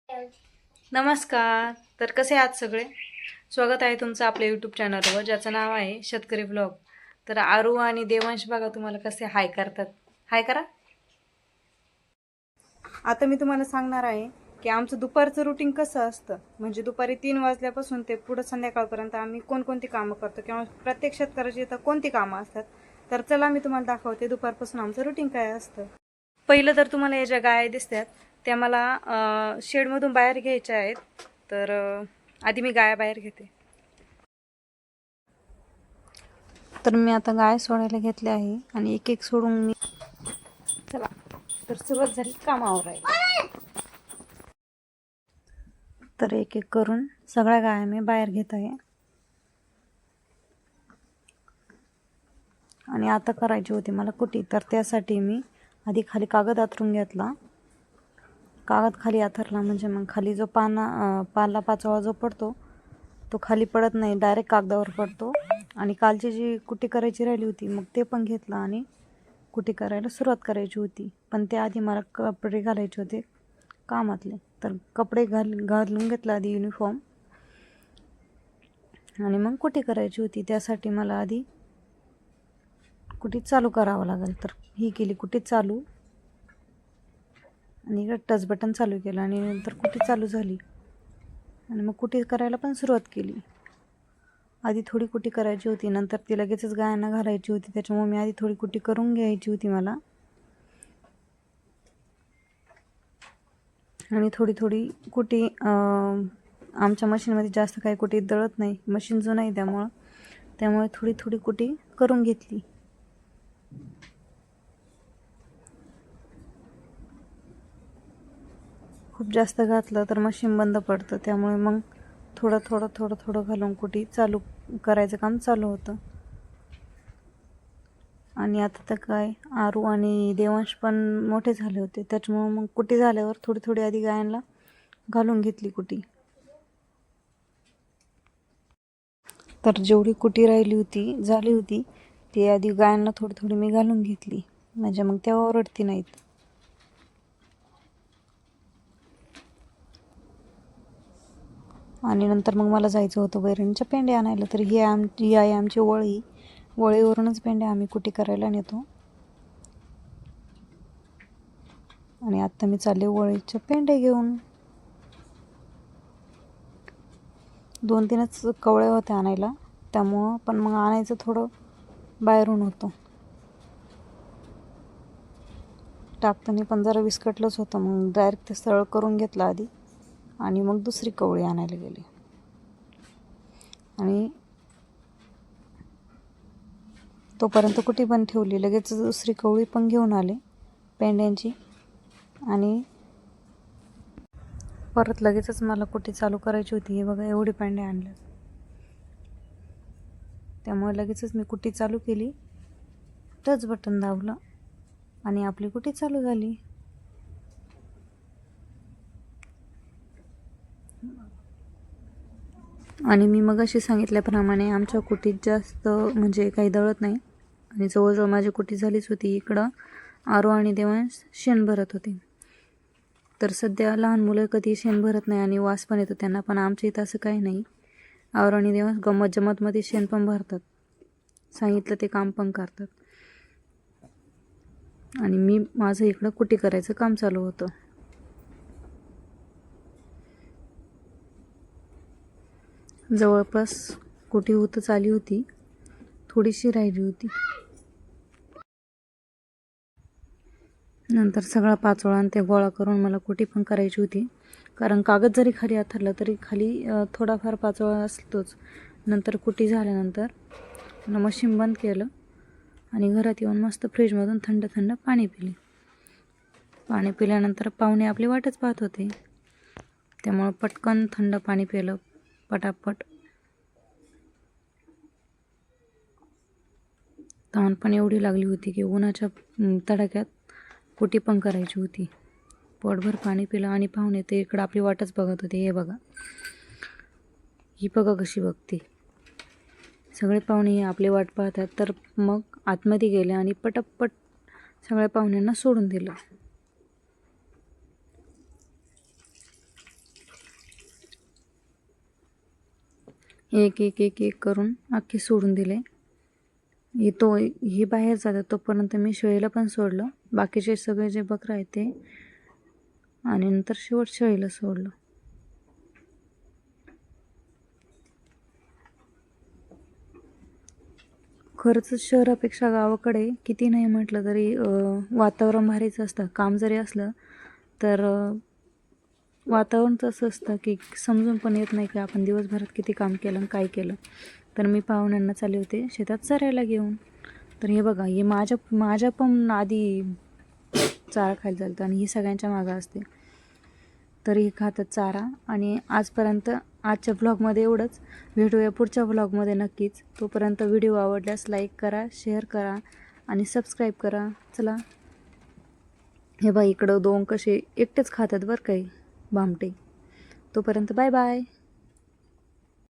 नमस्कार. तर कसे आहात सगळे? स्वागत आहे तुमचं आपल्या यूट्यूब चॅनलवर, ज्याचं नाव आहे शेतकरी ब्लॉग. तर आरू आणि देवांश बघा तुम्हाला कसे हाय करतात. हाय करा. आता मी तुम्हाला सांगणार आहे की आमचं दुपारचं रुटीन कसं असतं. म्हणजे दुपारी 3 वाजल्यापासून ते पुढं संध्याकाळपर्यंत आम्ही कोणकोणती कामं करतो किंवा प्रत्येक शेतकऱ्याची इथं कोणती कामं असतात. तर चला मी तुम्हाला दाखवते दुपारपासून आमचं रुटीन काय असतं. पहिलं तर तुम्हाला या ज्या गाय दिसतात त्या मला शेडमधून बाहेर घ्यायच्या आहेत. तर आधी मी गाया बाहेर घेते. तर मी आता गाय सोडायला घेतले आहे आणि एक एक सोडून मी चला तर सुरुवात झाली कामावर आहे. तर एक एक करून सगळ्या गाया मी बाहेर घेत आहे. आणि आता करायची होती मला कुटी, तर त्यासाठी मी आधी खाली कागद आथरून घेतला. कागद खाली आथरला म्हणजे मग खाली जो पाला पाचोळा जो पडतो तो खाली पडत नाही, डायरेक्ट कागदावर पडतो. आणि कालची जी कुटी करायची राहिली होती मग ते पण घेतलं आणि कुटी करायला सुरुवात करायची होती. पण त्याआधी मला कपडे घालायचे होते कामातले. तर कपडे घालून घेतला आधी युनिफॉर्म आणि मग कुटी करायची होती. त्यासाठी मला आधी कुटी चालू करावं लागेल. तर ही केली कुटी चालू आणि इकडे टच बटन चालू केलं आणि नंतर कुटी चालू झाली आणि मग कुटी करायला पण सुरुवात केली. आधी थोडी कुटी करायची होती, नंतर ती लगेचच गायांना घालायची होती, त्याच्यामुळे मी आधी थोडी कुटी करून घ्यायची होती मला. आणि थोडी थोडी कुटी आमच्या मशीनमध्ये जास्त काही कुटी दळत नाही, मशीन जो नाही त्यामुळे थोडी थोडी कुटी करून घेतली. खूप जास्त घातलं तर मशीन बंद पडतं, त्यामुळे मग थोडं थोडं थोडं थोडं घालून कुटी चालू करायचं काम चालू होतं. आणि आता तर काय आरू आणि देवांश पण मोठे झाले होते, त्याच्यामुळं मग कुटी झाल्यावर थोडी थोडी आधी गायांना घालून घेतली कुटी. तर जेवढी कुटी राहिली झाली होती ती आधी गायांना थोडी थोडी मी घालून घेतली, म्हणजे मग त्या ओरडती नाहीत. आणि नंतर मग मला जायचं होतं वैरणीच्या पेंड्या आणायला. तर ही आहे आमची वळीवरूनच पेंड्या आम्ही कुटी करायला नेतो. आणि आत्ता मी चालले वळीच्या पेंड्या घेऊन. 2-3च कवळ्या होत्या आणायला, त्यामुळं पण मग आणायचं थोडं बाहेरून होतं. टाकताना पण जरा विस्कटलंच होतं, मग डायरेक्ट ते सरळ करून घेतलं आधी आणि मग दुसरी कवळी आणायला गेली. आणि तोपर्यंत कुटी पण ठेवली, लगेच दुसरी कवळी पण घेऊन आले पेंड्यांची. आणि परत लगेचच मला कुटी चालू करायची होती. हे बघा एवढी पेंड्या आणल्या, त्यामुळे लगेचच मी कुटी चालू केली. टच बटन दाबलं आणि आपली कुटी चालू झाली. आणि मी मगाशी सांगितल्याप्रमाणे आमच्या कुटीत जास्त म्हणजे काही दळत नाही आणि जवळजवळ माझी कुटी झालीच होती. इकडं आरू आणि देवांश शेण भरत होते. तर सध्या लहान मुलं कधी शेण भरत नाही आणि वास पण येतो त्यांना, पण आमच्या इथं असं काही नाही. आरू आणि देवांश गंमत जमतमध्ये शेण पण भरतात, सांगितलं ते काम पण करतात. आणि मी माझं इकडं कुटी करायचं काम चालू होतं. जवळपास कुटी होतच आली होती, थोडीशी राहिली होती. नंतर सगळा पाचोळा आणि ते गोळा करून मला कुटी पण करायची होती, कारण कागद जरी खाली आथरला तरी खाली थोडाफार पाचोळा असतोच. नंतर कुटी झाल्यानंतर मशीन बंद केलं आणि घरात येऊन मस्त फ्रीजमधून थंड थंड पाणी पिले. पाणी पिल्यानंतर पाहुणे आपली वाटच पाहत होते, त्यामुळं पटकन थंड पाणी पिलं पटापट. तहान पण एवढी लागली होती की उन्हाच्या तडाख्यात कुटी पण करायची होती. पोटभर पाणी पिलं आणि पाहुणे ते इकडं आपली वाटच बघत होते. हे बघा, ही बघा कशी बघते. सगळे पाहुणे आपली वाट पाहतात. तर मग आतमध्ये गेले आणि पटापट सगळ्या पाहुण्यांना सोडून दिलं. एक एक एक एक करून अख्खे सोडून दिले. हे बाहेर जातात तोपर्यंत मी शेळीला पण सोडलं. बाकीचे सगळे जे बकरं आहेत ते, आणि नंतर शेवट शेळीला सोडलं. खरंच शहरापेक्षा गावाकडे किती नाही म्हटलं तरी वातावरण भारीच असतं. काम जरी असलं तर वातावरण तसं असतं की समजून पण येत नाही की आपण दिवसभरात किती काम केलं आणि काय केलं. तर मी पाहुण्यांना चालले होते शेतात चरायला घेऊन. तर हे बघा, हे माझ्या पण आधी चारा खायला चालतं आणि ही सगळ्यांच्या मागं असते. तरी हे खातात चारा. आणि आजच्या व्लॉगमध्ये एवढंच. भेटूया पुढच्या व्लॉगमध्ये नक्कीच. तोपर्यंत व्हिडिओ आवडल्यास लाईक करा, शेअर करा आणि सबस्क्राईब करा. चला, हे बघा इकडं 2 कसे एकटेच खातात बरं काही भामटे. तोपर्यंत बाय बाय.